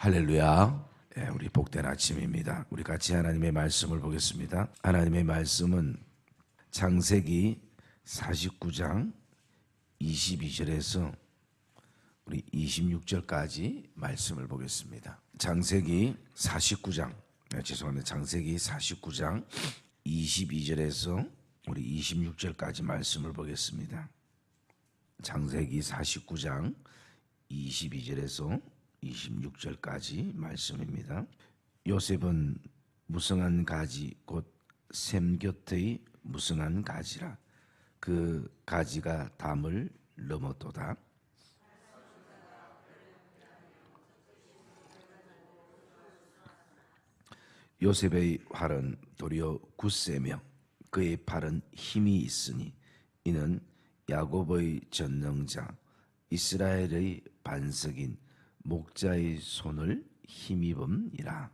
할렐루야. 우리 복된 아침입니다. 우리 같이 하나님의 말씀을 보겠습니다. 하나님의 말씀은 창세기 49장 22절에서 우리 26절까지 말씀을 보겠습니다. 창세기 49장 창세기 49장 22절에서 우리 26절까지 말씀을 보겠습니다. 창세기 49장 22절에서 26절까지 말씀입니다. 요셉은 무성한 가지 곧 샘 곁의 무성한 가지라. 그 가지가 담을 넘었도다. 요셉의 활은 도리어 굳세며 그의 팔은 힘이 있으니 이는 야곱의 전능자 이스라엘의 반석인 목자의 손을 힘입음이라.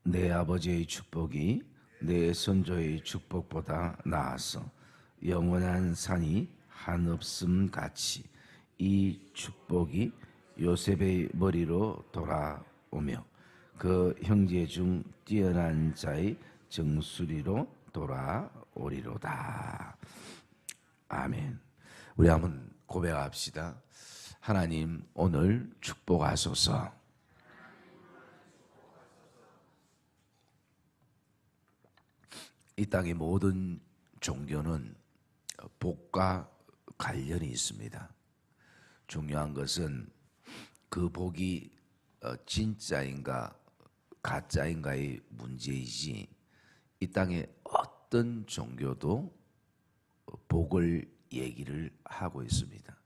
내 아버지의 축복이 내 선조의 축복보다 나아서 영원한 산이 한없음 같이 이 축복이 요셉의 머리로 돌아오며 그 형제 중 뛰어난 자의 정수리로 돌아오리로다. 아멘. 우리 한번 고백합시다. 하나님, 오늘 축복하소서. 이 땅의 모든 종교는 복과 관련이 있습니다. 중요한 것은 그 복이 진짜인가 가짜인가의 문제이지, 이 땅의 어떤 종교도 복을 얘기를 하고 있습니다.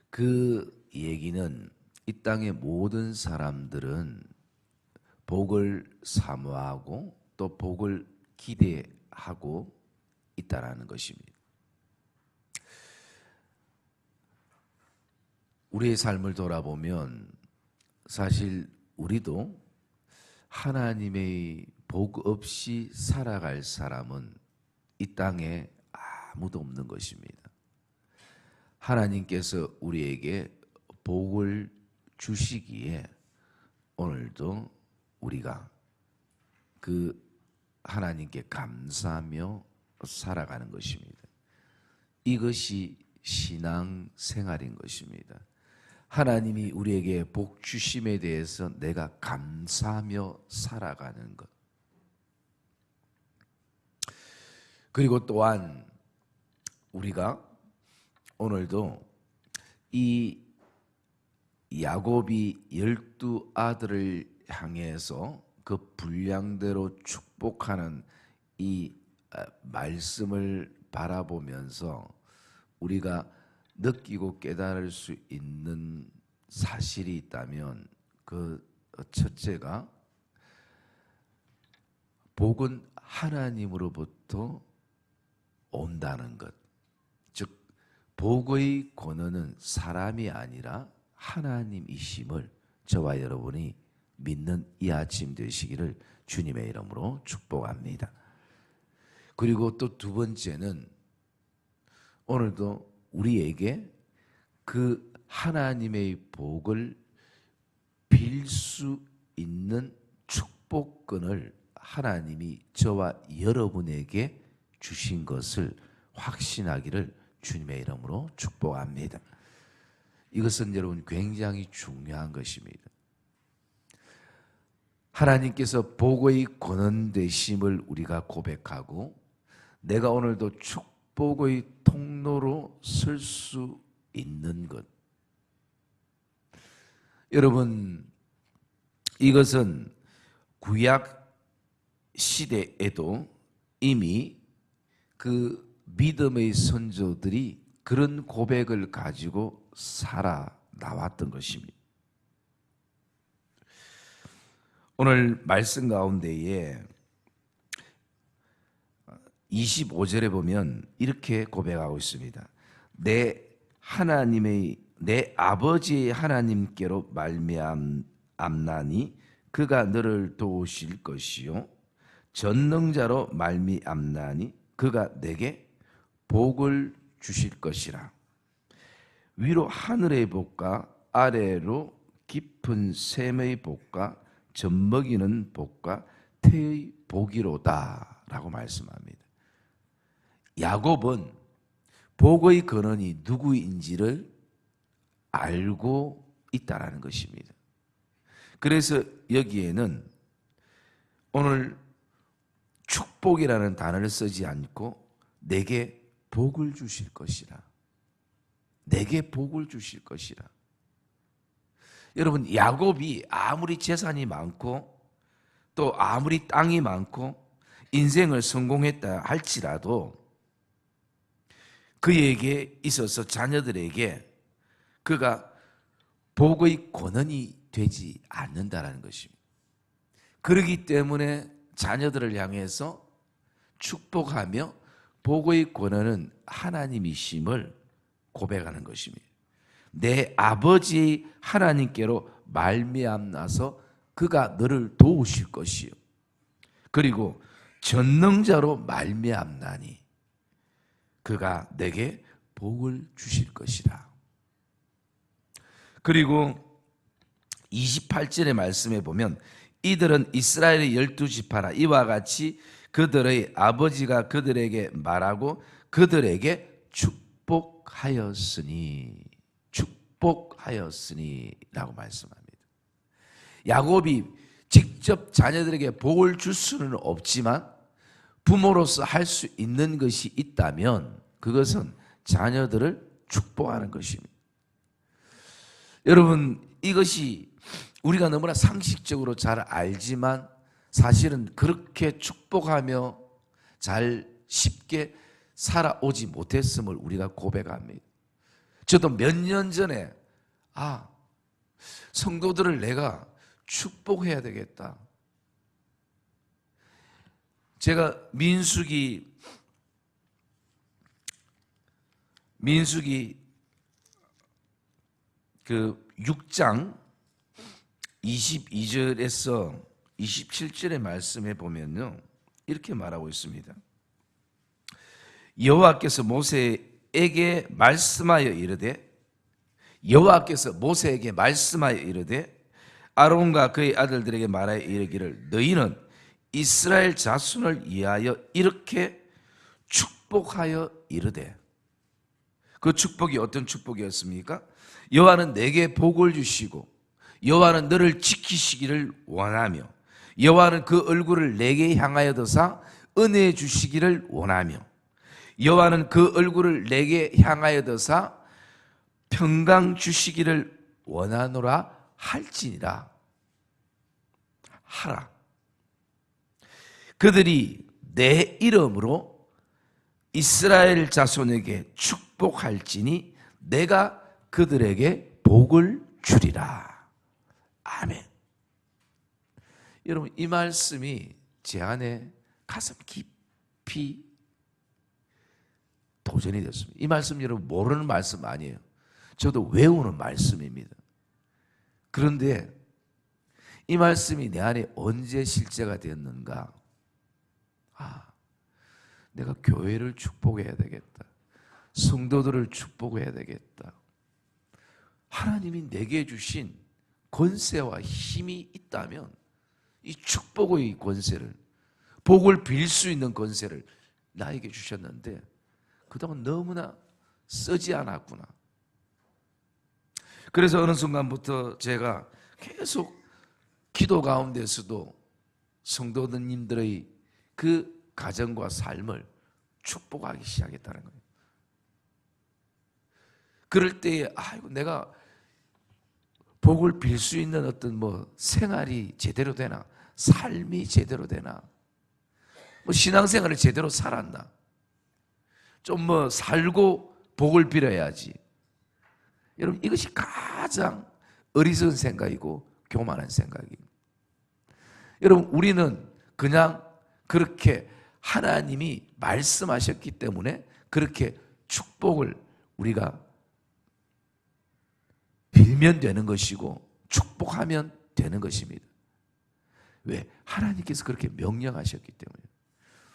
그 얘기는 이 땅의 모든 사람들은 복을 사모하고 또 복을 기대하고 있다라는 것입니다. 우리의 삶을 돌아보면 사실 우리도 하나님의 복 없이 살아갈 사람은 이 땅에 아무도 없는 것입니다. 하나님께서 우리에게 복을 주시기에 오늘도 우리가 그 하나님께 감사하며 살아가는 것입니다. 이것이 신앙생활인 것입니다. 하나님이 우리에게 복 주심에 대해서 내가 감사하며 살아가는 것. 그리고 또한 우리가 오늘도 이 야곱이 12아들을 향해서 그 분량대로 축복하는 이 말씀을 바라보면서 우리가 느끼고 깨달을 수 있는 사실이 있다면 그 첫째가 복은 하나님으로부터 온다는 것. 즉 복의 권한은 사람이 아니라 하나님이심을 저와 여러분이 믿는 이 아침 되시기를 주님의 이름으로 축복합니다. 그리고 또 두 번째는 오늘도 우리에게 그 하나님의 복을 빌 수 있는 축복권을 하나님이 저와 여러분에게 주신 것을 확신하기를 주님의 이름으로 축복합니다. 이것은 여러분 굉장히 중요한 것입니다. 하나님께서 복의 권한되심을 우리가 고백하고 내가 오늘도 축복의 통로로 설 수 있는 것. 여러분, 이것은 구약 시대에도 이미 그 믿음의 선조들이 그런 고백을 가지고 살아나왔던 것입니다. 오늘 말씀 가운데에 25절에 보면 이렇게 고백하고 있습니다. 내 하나님의 내 아버지 하나님께로 말미암나니 그가 너를 도우실 것이요 전능자로 말미암나니 그가 내게 복을 주실 것이라. 위로 하늘의 복과 아래로 깊은 샘의 복과 젖먹이는 복과 태의 복이로다 라고 말씀합니다. 야곱은 복의 근원이 누구인지를 알고 있다라는 것입니다. 그래서 여기에는 오늘 축복이라는 단어를 쓰지 않고 내게 복을 주실 것이라. 내게 복을 주실 것이라. 여러분, 야곱이 아무리 재산이 많고 또 아무리 땅이 많고 인생을 성공했다 할지라도 그에게 있어서 자녀들에게 그가 복의 권한이 되지 않는다라는 것입니다. 그렇기 때문에 자녀들을 향해서 축복하며 복의 권한은 하나님이심을 고백하는 것입니다. 내 아버지 하나님께로 말미암나서 그가 너를 도우실 것이요 그리고 전능자로 말미암나니 그가 내게 복을 주실 것이라. 그리고 28절의 말씀에 보면 이들은 이스라엘의 12지파라. 이와 같이 그들의 아버지가 그들에게 말하고 그들에게 축복하였으니 라고 말씀합니다. 야곱이 직접 자녀들에게 복을 줄 수는 없지만 부모로서 할 수 있는 것이 있다면 그것은 자녀들을 축복하는 것입니다. 여러분, 이것이 우리가 너무나 상식적으로 잘 알지만 사실은 그렇게 축복하며 잘 쉽게 살아오지 못했음을 우리가 고백합니다. 저도 몇 년 전에 성도들을 내가 축복해야 되겠다. 제가 민수기 그 6장 22절에서 27절의 말씀에 보면요 이렇게 말하고 있습니다. 여호와께서 모세에게 말씀하여 이르되 아론과 그의 아들들에게 말하여 이르기를 너희는 이스라엘 자손을 위하여 이렇게 축복하여 이르되. 그 축복이 어떤 축복이었습니까? 여호와는 내게 복을 주시고 여호와는 너를 지키시기를 원하며 여호와는 그 얼굴을 내게 향하여 드사 은혜 주시기를 원하며 여호와는 그 얼굴을 내게 향하여 드사 평강 주시기를 원하노라 할지니라. 하라. 그들이 내 이름으로 이스라엘 자손에게 축복할지니 내가 그들에게 복을 주리라. 아멘. 여러분, 이 말씀이 제 안에 가슴 깊이 도전이 됐습니다. 이 말씀 여러분 모르는 말씀 아니에요. 저도 외우는 말씀입니다. 그런데 이 말씀이 내 안에 언제 실제가 되었는가? 내가 교회를 축복해야 되겠다. 성도들을 축복해야 되겠다. 하나님이 내게 주신 권세와 힘이 있다면 이 축복의 권세를, 복을 빌 수 있는 권세를 나에게 주셨는데 그동안 너무나 쓰지 않았구나. 그래서 어느 순간부터 제가 계속 기도 가운데서도 성도님들의 그 가정과 삶을 축복하기 시작했다는 거예요. 그럴 때에 내가 복을 빌 수 있는 어떤 생활이 제대로 되나, 삶이 제대로 되나, 신앙생활을 제대로 살았나, 좀 살고 복을 빌어야지. 여러분, 이것이 가장 어리석은 생각이고 교만한 생각입니다. 여러분, 우리는 그냥 그렇게 하나님이 말씀하셨기 때문에 그렇게 축복을 우리가 빌면 되는 것이고 축복하면 되는 것입니다. 왜? 하나님께서 그렇게 명령하셨기 때문에.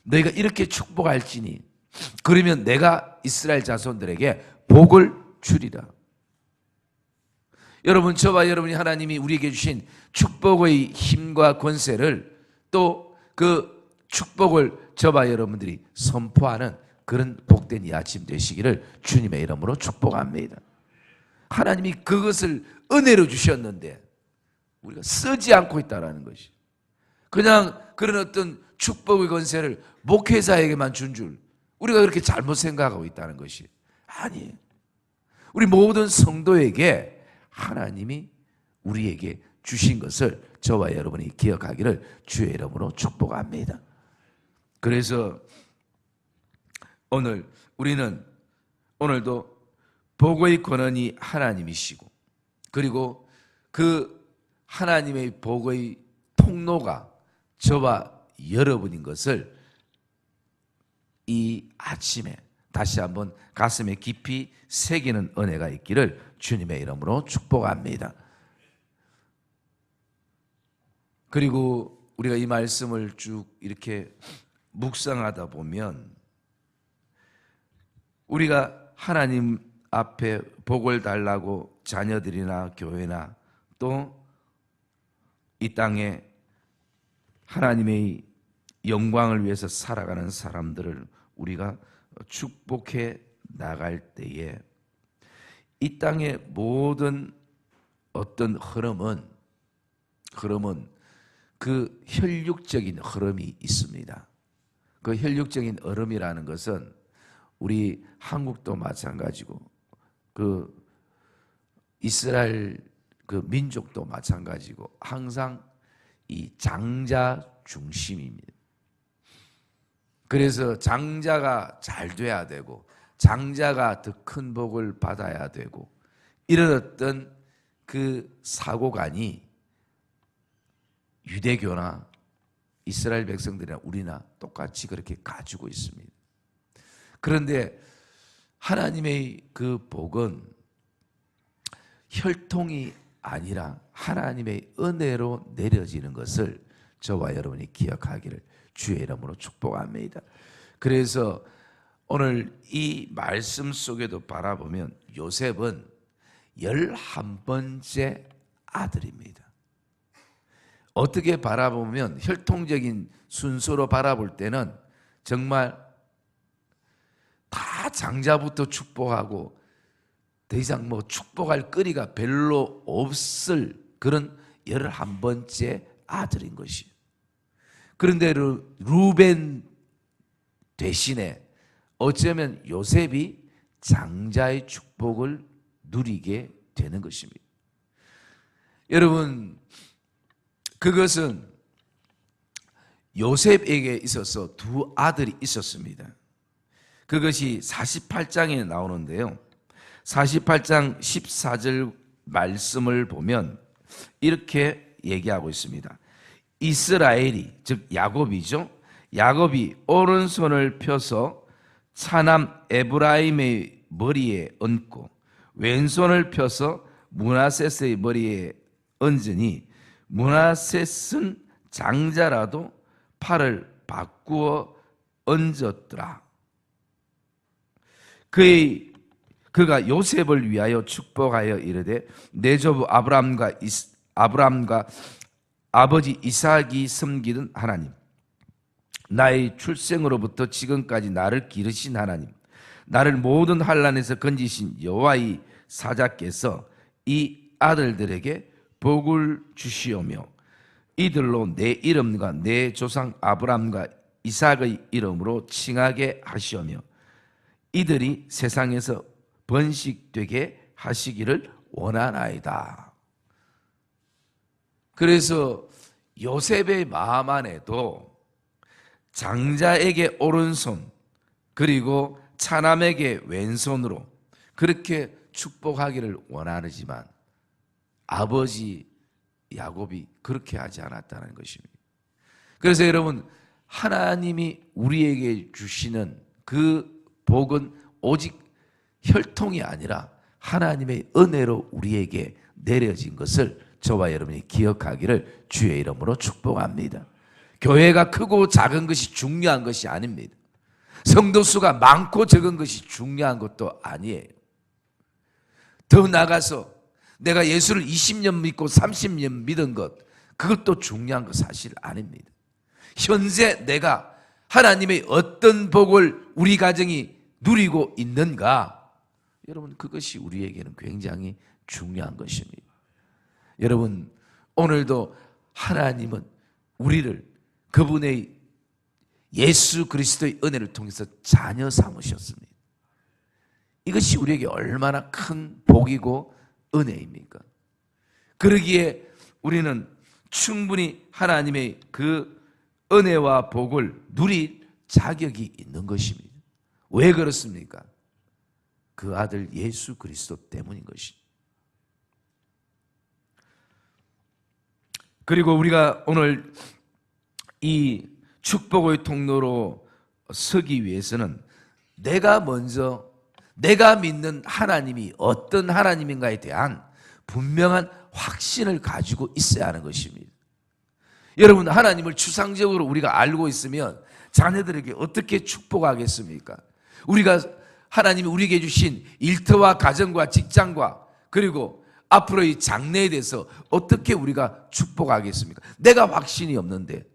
너희가 이렇게 축복할지니 그러면 내가 이스라엘 자손들에게 복을 주리라. 여러분, 저와 여러분이 하나님이 우리에게 주신 축복의 힘과 권세를 또 그 축복을 저와 여러분들이 선포하는 그런 복된 이 아침 되시기를 주님의 이름으로 축복합니다. 하나님이 그것을 은혜로 주셨는데 우리가 쓰지 않고 있다는 것이, 그냥 그런 어떤 축복의 권세를 목회자에게만 준 줄 우리가 그렇게 잘못 생각하고 있다는 것이 아니에요. 우리 모든 성도에게 하나님이 우리에게 주신 것을 저와 여러분이 기억하기를 주의 이름으로 축복합니다. 그래서 우리는 오늘도 복의 권원이 하나님이시고, 그리고 그 하나님의 복의 통로가 저와 여러분인 것을 이 아침에 다시 한번 가슴에 깊이 새기는 은혜가 있기를 주님의 이름으로 축복합니다. 그리고 우리가 이 말씀을 쭉 이렇게 묵상하다 보면 우리가 하나님 앞에 복을 달라고 자녀들이나 교회나 또 이 땅에 하나님의 영광을 위해서 살아가는 사람들을 우리가 축복해 나갈 때에 이 땅의 모든 어떤 흐름은 그 혈육적인 흐름이 있습니다. 그 혈육적인 흐름이라는 것은 우리 한국도 마찬가지고 그 이스라엘 그 민족도 마찬가지고 항상 이 장자 중심입니다. 그래서 장자가 잘 돼야 되고 장자가 더 큰 복을 받아야 되고 이런 어떤 그 사고관이 유대교나 이스라엘 백성들이나 우리나 똑같이 그렇게 가지고 있습니다. 그런데 하나님의 그 복은 혈통이 아니라 하나님의 은혜로 내려지는 것을 저와 여러분이 기억하기를 주의 이름으로 축복합니다. 그래서 오늘 이 말씀 속에도 바라보면 요셉은 11번째 아들입니다. 어떻게 바라보면 혈통적인 순서로 바라볼 때는 정말 다 장자부터 축복하고 더 이상 뭐 축복할 거리가 별로 없을 그런 11번째 아들인 것이에요. 그런데 루벤 대신에 어쩌면 요셉이 장자의 축복을 누리게 되는 것입니다. 여러분, 그것은 요셉에게 있어서 두 아들이 있었습니다. 그것이 48장에 나오는데요. 48장 14절 말씀을 보면 이렇게 얘기하고 있습니다. 이스라엘이, 즉 야곱이죠. 야곱이 오른손을 펴서 차남 에브라임의 머리에 얹고 왼손을 펴서 므낫세의 머리에 얹으니 므낫셋은 장자라도 팔을 바꾸어 얹었더라. 그가 요셉을 위하여 축복하여 이르되 내 조부 아브라함과 아버지 이삭이 섬기던 하나님, 나의 출생으로부터 지금까지 나를 기르신 하나님, 나를 모든 환난에서 건지신 여호와의 사자께서 이 아들들에게 복을 주시오며 이들로 내 이름과 내 조상 아브라함과 이삭의 이름으로 칭하게 하시오며 이들이 세상에서 번식되게 하시기를 원하나이다. 그래서 요셉의 마음 안에도 장자에게 오른손 그리고 차남에게 왼손으로 그렇게 축복하기를 원하지만 아버지 야곱이 그렇게 하지 않았다는 것입니다. 그래서 여러분, 하나님이 우리에게 주시는 그 복은 오직 혈통이 아니라 하나님의 은혜로 우리에게 내려진 것을 저와 여러분이 기억하기를 주의 이름으로 축복합니다. 교회가 크고 작은 것이 중요한 것이 아닙니다. 성도 수가 많고 적은 것이 중요한 것도 아니에요. 더 나아가서 내가 예수를 20년 믿고 30년 믿은 것, 그것도 중요한 것 사실 아닙니다. 현재 내가 하나님의 어떤 복을 우리 가정이 누리고 있는가, 여러분 그것이 우리에게는 굉장히 중요한 것입니다. 여러분 오늘도 하나님은 우리를 그분의 예수 그리스도의 은혜를 통해서 자녀 삼으셨습니다. 이것이 우리에게 얼마나 큰 복이고 은혜입니까? 그러기에 우리는 충분히 하나님의 그 은혜와 복을 누릴 자격이 있는 것입니다. 왜 그렇습니까? 그 아들 예수 그리스도 때문인 것입니다. 그리고 우리가 오늘 이 축복의 통로로 서기 위해서는 내가 먼저 내가 믿는 하나님이 어떤 하나님인가에 대한 분명한 확신을 가지고 있어야 하는 것입니다. 여러분 하나님을 추상적으로 우리가 알고 있으면 자녀들에게 어떻게 축복하겠습니까? 우리가 하나님이 우리에게 주신 일터와 가정과 직장과 그리고 앞으로의 장래에 대해서 어떻게 우리가 축복하겠습니까? 내가 확신이 없는데,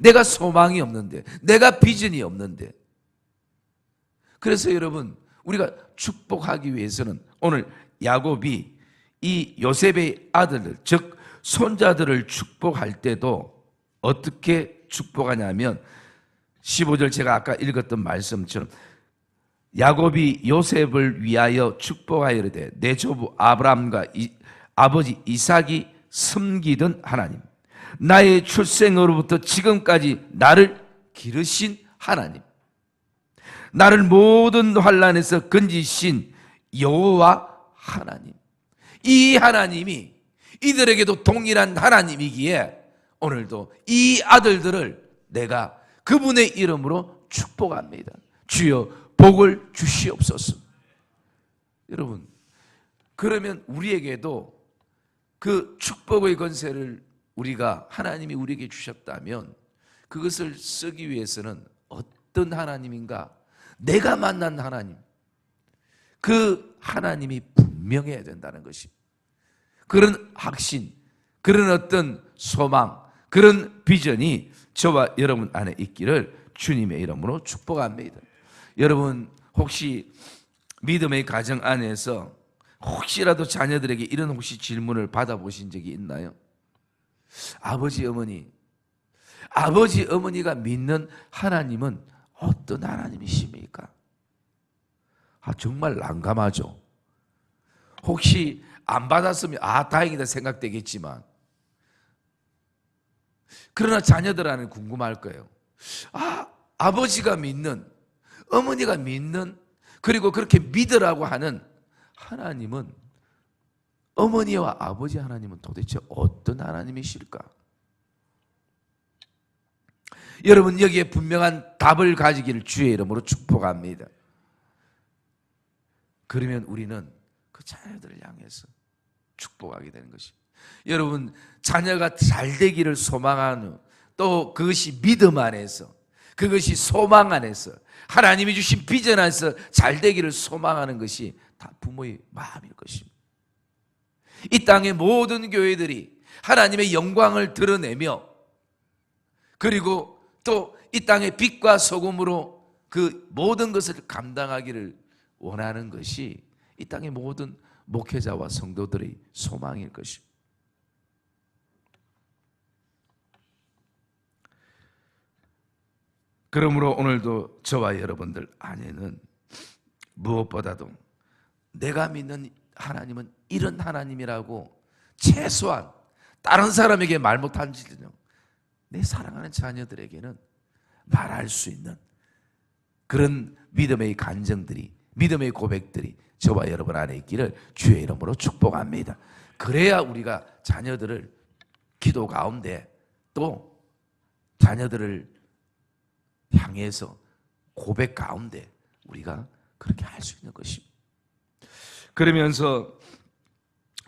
내가 소망이 없는데, 내가 비전이 없는데. 그래서 여러분 우리가 축복하기 위해서는 오늘 야곱이 이 요셉의 아들들, 즉 손자들을 축복할 때도 어떻게 축복하냐면 15절 제가 아까 읽었던 말씀처럼 야곱이 요셉을 위하여 축복하여 이르되 내 조부 아브라함과 아버지 이삭이 섬기던 하나님, 나의 출생으로부터 지금까지 나를 기르신 하나님, 나를 모든 환난에서 건지신 여호와 하나님, 이 하나님이 이들에게도 동일한 하나님이기에 오늘도 이 아들들을 내가 그분의 이름으로 축복합니다. 주여 복을 주시옵소서. 여러분 그러면 우리에게도 그 축복의 권세를 우리가 하나님이 우리에게 주셨다면 그것을 쓰기 위해서는 어떤 하나님인가, 내가 만난 하나님, 그 하나님이 분명해야 된다는 것이, 그런 확신, 그런 어떤 소망, 그런 비전이 저와 여러분 안에 있기를 주님의 이름으로 축복합니다. 여러분 혹시 믿음의 가정 안에서 혹시라도 자녀들에게 이런 혹시 질문을 받아보신 적이 있나요? 아버지 어머니가 믿는 하나님은 어떤 하나님이십니까? 정말 난감하죠. 혹시 안 받았으면 다행이다 생각되겠지만, 그러나 자녀들 안에 궁금할 거예요. 아버지가 믿는, 어머니가 믿는, 그리고 그렇게 믿으라고 하는 하나님은, 어머니와 아버지 하나님은 도대체 어떤 하나님이실까? 여러분 여기에 분명한 답을 가지기를 주의 이름으로 축복합니다. 그러면 우리는 그 자녀들을 향해서 축복하게 되는 것입니다. 여러분 자녀가 잘 되기를 소망하는, 또 그것이 믿음 안에서, 그것이 소망 안에서, 하나님이 주신 비전 안에서 잘 되기를 소망하는 것이 다 부모의 마음일 것입니다. 이 땅의 모든 교회들이 하나님의 영광을 드러내며, 그리고 또 이 땅의 빛과 소금으로 그 모든 것을 감당하기를 원하는 것이 이 땅의 모든 목회자와 성도들의 소망일 것입니다. 그러므로 오늘도 저와 여러분들 안에는 무엇보다도 내가 믿는 하나님은 이런 하나님이라고 최소한 다른 사람에게 말 못한지도 내 사랑하는 자녀들에게는 말할 수 있는 그런 믿음의 간증들이, 믿음의 고백들이 저와 여러분 안에 있기를 주의 이름으로 축복합니다. 그래야 우리가 자녀들을 기도 가운데, 또 자녀들을 향해서 고백 가운데 우리가 그렇게 할 수 있는 것입니다. 그러면서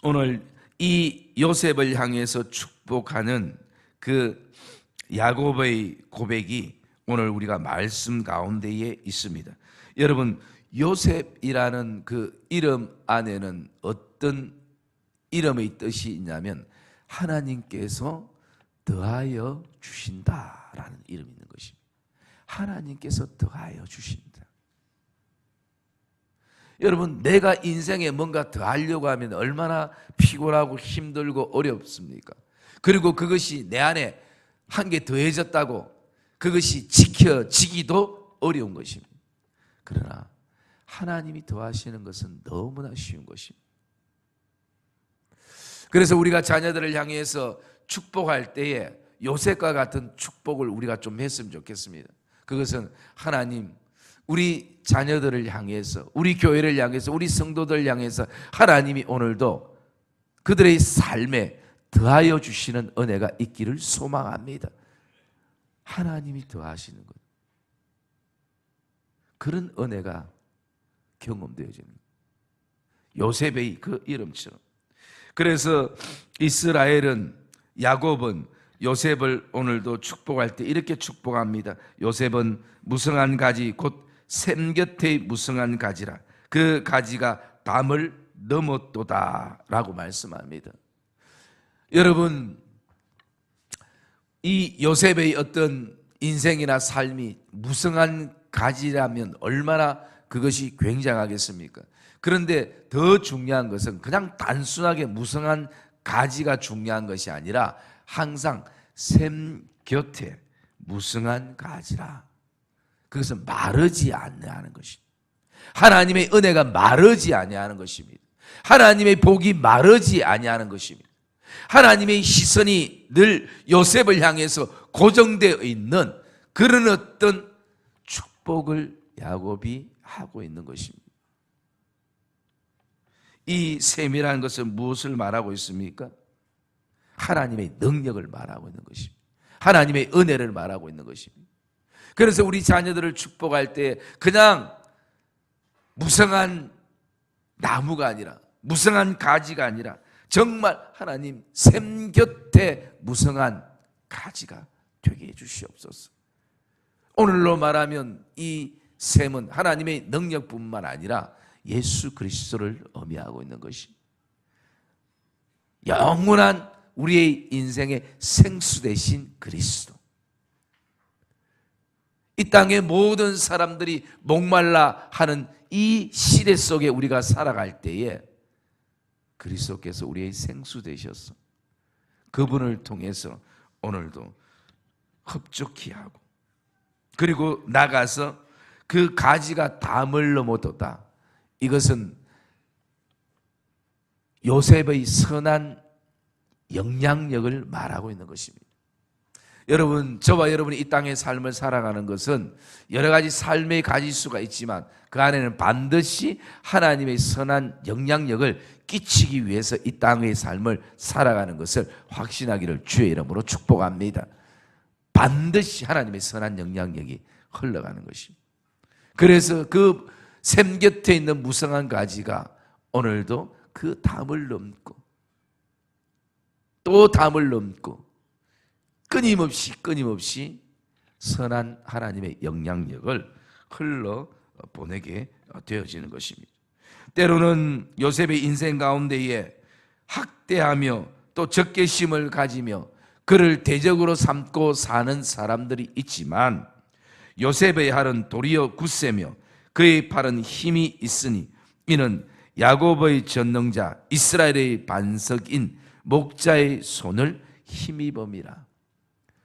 오늘 이 요셉을 향해서 축복하는 그 야곱의 고백이 오늘 우리가 말씀 가운데에 있습니다. 여러분, 요셉이라는 그 이름 안에는 어떤 이름의 뜻이 있냐면 하나님께서 더하여 주신다라는 이름이 있는 것입니다. 하나님께서 더하여 주신다. 여러분, 내가 인생에 뭔가 더하려고 하면 얼마나 피곤하고 힘들고 어렵습니까? 그리고 그것이 내 안에 한 개 더해졌다고 그것이 지켜지기도 어려운 것입니다. 그러나 하나님이 더하시는 것은 너무나 쉬운 것입니다. 그래서 우리가 자녀들을 향해서 축복할 때에 요셉과 같은 축복을 우리가 좀 했으면 좋겠습니다. 그것은 하나님, 우리 자녀들을 향해서, 우리 교회를 향해서, 우리 성도들을 향해서 하나님이 오늘도 그들의 삶에 더하여 주시는 은혜가 있기를 소망합니다. 하나님이 더하시는 것, 그런 은혜가 경험되어지는 것. 요셉의 그 이름처럼. 그래서 이스라엘은, 야곱은 요셉을 오늘도 축복할 때 이렇게 축복합니다. 요셉은 무성한 가지 곧 샘 곁의 무성한 가지라, 그 가지가 담을 넘었도다 라고 말씀합니다. 여러분, 이 요셉의 어떤 인생이나 삶이 무성한 가지라면 얼마나 그것이 굉장하겠습니까? 그런데 더 중요한 것은 그냥 단순하게 무성한 가지가 중요한 것이 아니라 항상 샘 곁에 무성한 가지라. 그것은 마르지 아니하는 것입니다. 하나님의 은혜가 마르지 아니하는 것입니다. 하나님의 복이 마르지 아니하는 것입니다. 하나님의 시선이 늘 요셉을 향해서 고정되어 있는 그런 어떤 축복을 야곱이 하고 있는 것입니다. 이 셈이라는 것은 무엇을 말하고 있습니까? 하나님의 능력을 말하고 있는 것입니다. 하나님의 은혜를 말하고 있는 것입니다. 그래서 우리 자녀들을 축복할 때 그냥 무성한 나무가 아니라, 무성한 가지가 아니라 정말 하나님 샘 곁에 무성한 가지가 되게 해주시옵소서. 오늘로 말하면 이 샘은 하나님의 능력뿐만 아니라 예수 그리스도를 의미하고 있는 것이, 영원한 우리의 인생의 생수 되신 그리스도. 이 땅의 모든 사람들이 목말라 하는 이 시대 속에 우리가 살아갈 때에 그리스도께서 우리의 생수 되셔서 그분을 통해서 오늘도 흡족히 하고, 그리고 나가서 그 가지가 담을 넘어도다. 이것은 요셉의 선한 영향력을 말하고 있는 것입니다. 여러분, 저와 여러분이 이 땅의 삶을 살아가는 것은 여러 가지 삶의 가지수가 있지만 그 안에는 반드시 하나님의 선한 영향력을 끼치기 위해서 이 땅의 삶을 살아가는 것을 확신하기를 주의 이름으로 축복합니다. 반드시 하나님의 선한 영향력이 흘러가는 것입니다. 그래서 그 샘 곁에 있는 무성한 가지가 오늘도 그 담을 넘고 또 담을 넘고 끊임없이 선한 하나님의 영향력을 흘러보내게 되어지는 것입니다. 때로는 요셉의 인생 가운데에 학대하며 또 적개심을 가지며 그를 대적으로 삼고 사는 사람들이 있지만 요셉의 팔은 도리어 굳세며 그의 팔은 힘이 있으니 이는 야곱의 전능자 이스라엘의 반석인 목자의 손을 힘입음이라.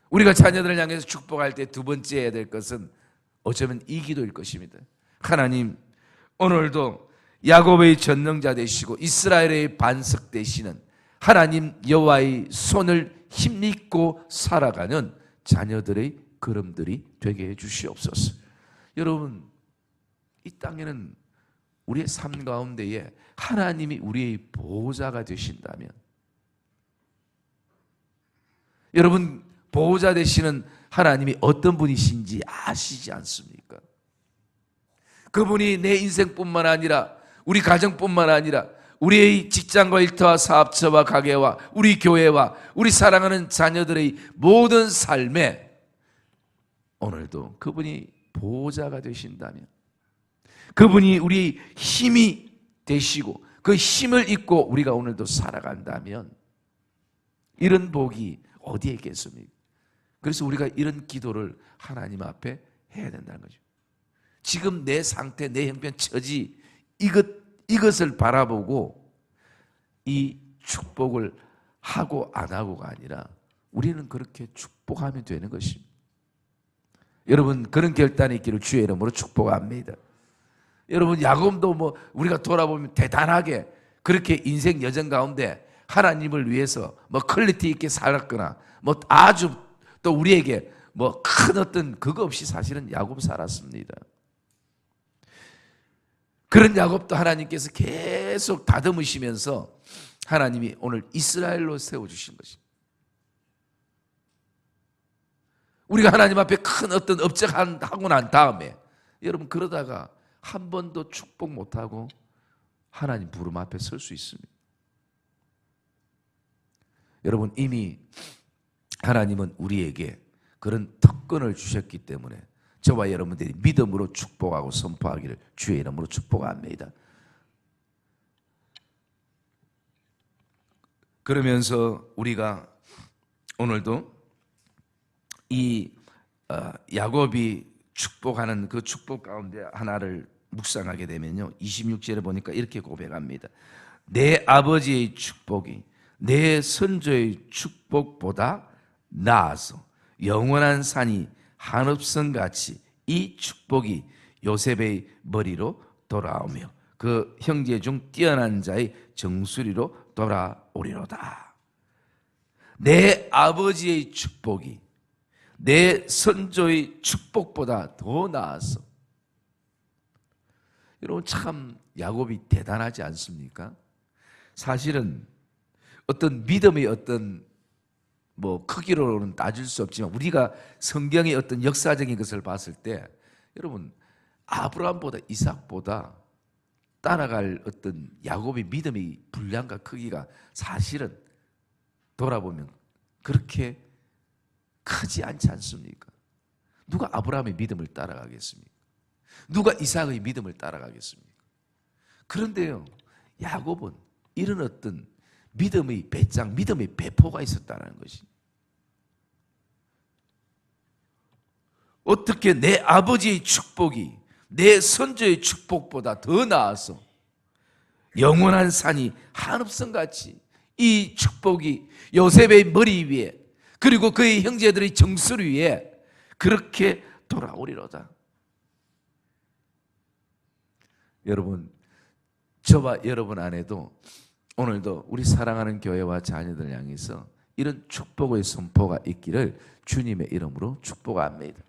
우리가 자녀들을 향해서 축복할 때 두 번째 해야 될 것은 어쩌면 이 기도일 것입니다. 하나님, 오늘도 야곱의 전능자 되시고 이스라엘의 반석 되시는 하나님 여호와의 손을 힘입고 살아가는 자녀들의 걸음들이 되게 해 주시옵소서. 여러분, 이 땅에는 우리의 삶 가운데에 하나님이 우리의 보호자가 되신다면, 여러분, 보호자 되시는 하나님이 어떤 분이신지 아시지 않습니까? 그분이 내 인생뿐만 아니라 우리 가정뿐만 아니라 우리의 직장과 일터와 사업처와 가게와 우리 교회와 우리 사랑하는 자녀들의 모든 삶에 오늘도 그분이 보호자가 되신다면, 그분이 우리 힘이 되시고 그 힘을 입고 우리가 오늘도 살아간다면 이런 복이 어디에 있겠습니까? 그래서 우리가 이런 기도를 하나님 앞에 해야 된다는 거죠. 지금 내 상태, 내 형편, 처지 이것을 바라보고 이 축복을 하고 안 하고가 아니라 우리는 그렇게 축복하면 되는 것입니다. 여러분, 그런 결단이 있기를 주의 이름으로 축복합니다. 여러분, 야곱도 우리가 돌아보면 대단하게 그렇게 인생 여정 가운데 하나님을 위해서 퀄리티 있게 살았거나 아주 또 우리에게 큰 어떤 그거 없이 사실은 야곱 살았습니다. 그런 야곱도 하나님께서 계속 다듬으시면서 하나님이 오늘 이스라엘로 세워주신 것입니다. 우리가 하나님 앞에 큰 어떤 업적하고 난 다음에 여러분 그러다가 한 번도 축복 못하고 하나님 부름 앞에 설 수 있습니다. 여러분, 이미 하나님은 우리에게 그런 특권을 주셨기 때문에 저와 여러분들이 믿음으로 축복하고 선포하기를 주의 이름으로 축복합니다. 그러면서 우리가 오늘도 이 야곱이 축복하는 그 축복 가운데 하나를 묵상하게 되면요, 26절에 보니까 이렇게 고백합니다. 내 아버지의 축복이 내 선조의 축복보다 나아서 영원한 산이 한없성같이 이 축복이 요셉의 머리로 돌아오며 그 형제 중 뛰어난 자의 정수리로 돌아오리로다. 내 아버지의 축복이 내 선조의 축복보다 더 나아서. 여러분, 참 야곱이 대단하지 않습니까? 사실은 어떤 믿음의 어떤 크기로는 따질 수 없지만 우리가 성경의 어떤 역사적인 것을 봤을 때 여러분, 아브라함보다 이삭보다 따라갈 어떤 야곱의 믿음의 분량과 크기가 사실은 돌아보면 그렇게 크지 않지 않습니까? 누가 아브라함의 믿음을 따라가겠습니까? 누가 이삭의 믿음을 따라가겠습니까? 그런데요, 야곱은 이런 어떤 믿음의 배짱, 믿음의 배포가 있었다는 것이. 어떻게 내 아버지의 축복이 내 선조의 축복보다 더 나아서 영원한 산이 한없성같이 이 축복이 요셉의 머리 위에 그리고 그의 형제들의 정수리 위에 그렇게 돌아오리로다. 여러분, 저와 여러분 안에도 오늘도 우리 사랑하는 교회와 자녀들 향해서 이런 축복의 선포가 있기를 주님의 이름으로 축복합니다.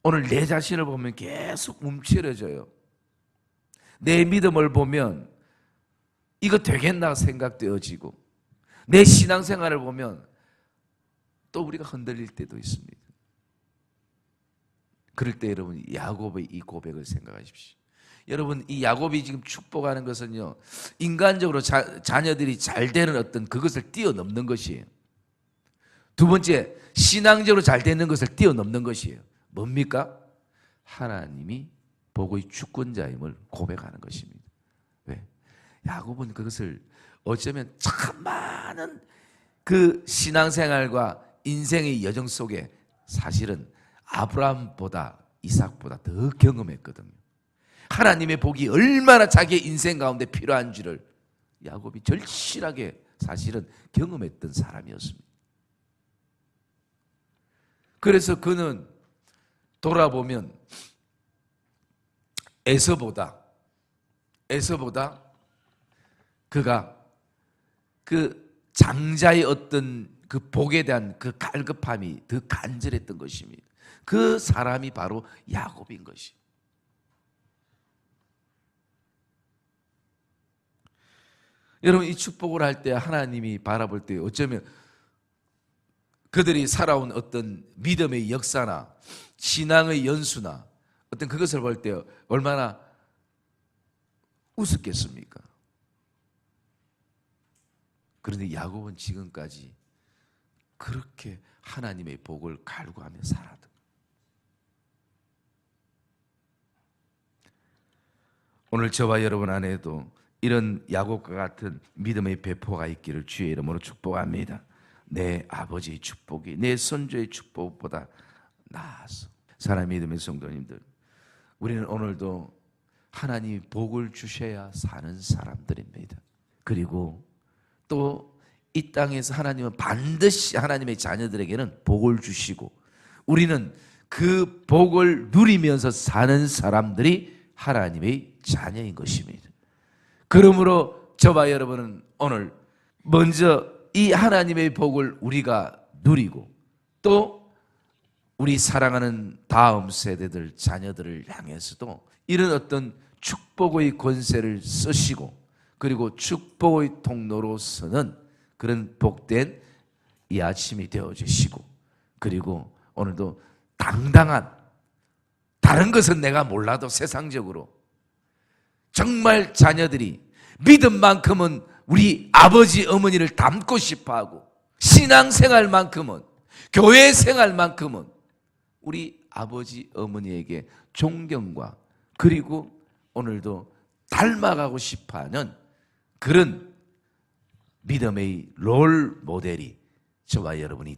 오늘 내 자신을 보면 계속 움츠려져요. 내 믿음을 보면 이거 되겠나 생각되어지고 내 신앙생활을 보면 또 우리가 흔들릴 때도 있습니다. 그럴 때 여러분, 야곱의 이 고백을 생각하십시오. 여러분, 이 야곱이 지금 축복하는 것은요, 인간적으로 자녀들이 잘 되는 어떤 그것을 뛰어넘는 것이에요. 두 번째, 신앙적으로 잘 되는 것을 뛰어넘는 것이에요. 뭡니까? 하나님이 복의 주권자임을 고백하는 것입니다. 왜? 야곱은 그것을 어쩌면 참 많은 그 신앙생활과 인생의 여정 속에 사실은 아브라함보다 이삭보다 더 경험했거든요. 하나님의 복이 얼마나 자기의 인생 가운데 필요한지를 야곱이 절실하게 사실은 경험했던 사람이었습니다. 그래서 그는 돌아보면 에서보다 그가 그 장자의 어떤 그 복에 대한 그 갈급함이 더 간절했던 것입니다. 그 사람이 바로 야곱인 것이. 여러분, 이 축복을 할 때 하나님이 바라볼 때 어쩌면 그들이 살아온 어떤 믿음의 역사나 신앙의 연수나 어떤 그것을 볼 때 얼마나 웃었겠습니까? 그런데 야곱은 지금까지 그렇게 하나님의 복을 갈구하며 살아도 오늘 저와 여러분 안에도 이런 야곱과 같은 믿음의 배포가 있기를 주의 이름으로 축복합니다. 내 아버지의 축복이 내 선조의 축복보다 나아서. 사랑하는 믿음의 성도님들, 우리는 오늘도 하나님이 복을 주셔야 사는 사람들입니다. 그리고 또 이 땅에서 하나님은 반드시 하나님의 자녀들에게는 복을 주시고 우리는 그 복을 누리면서 사는 사람들이 하나님의 자녀인 것입니다. 그러므로 저와 여러분은 오늘 먼저 이 하나님의 복을 우리가 누리고 또 우리 사랑하는 다음 세대들 자녀들을 향해서도 이런 어떤 축복의 권세를 쓰시고 그리고 축복의 통로로서는 그런 복된 이 아침이 되어주시고 그리고 오늘도 당당한 다른 것은 내가 몰라도 세상적으로 정말 자녀들이 믿음만큼은 우리 아버지 어머니를 닮고 싶어하고 신앙생활만큼은 교회 생활만큼은 우리 아버지 어머니에게 존경과 그리고 오늘도 닮아가고 싶어하는 그런 믿음의 롤 모델이 저와 여러분이